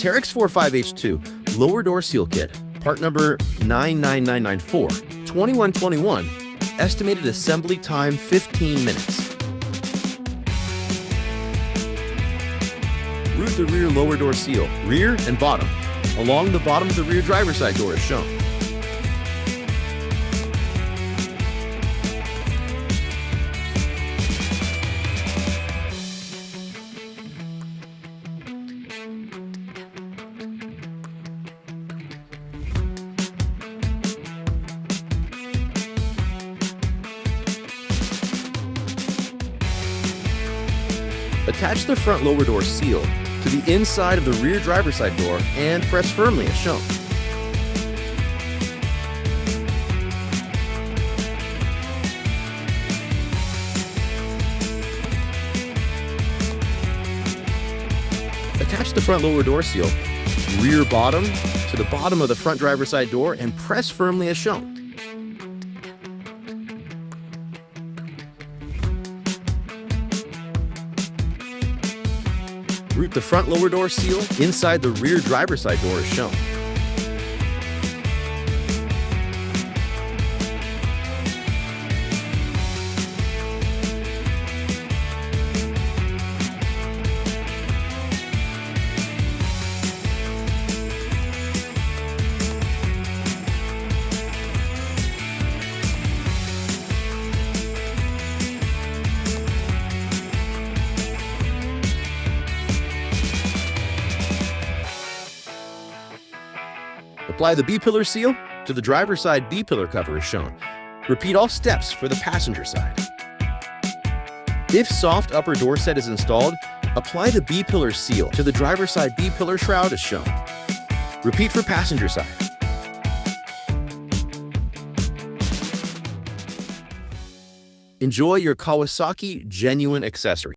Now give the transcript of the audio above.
TERYX 45H2 Lower Door Seal Kit, part number 99994, 2121, estimated assembly time 15 minutes. Route the rear lower door seal, rear and bottom, along the bottom of the rear driver's side door as shown. Attach the front lower door seal to the inside of the rear driver's side door and press firmly as shown. Attach the front lower door seal, rear bottom, to the bottom of the front driver's side door and press firmly as shown. Route the front lower door seal inside the rear driver's side door as shown. Apply the B-pillar seal to the driver's side B-pillar cover as shown. Repeat all steps for the passenger side. If soft upper door set is installed, apply the B-pillar seal to the driver's side B-pillar shroud as shown. Repeat for passenger side. Enjoy your Kawasaki genuine accessory.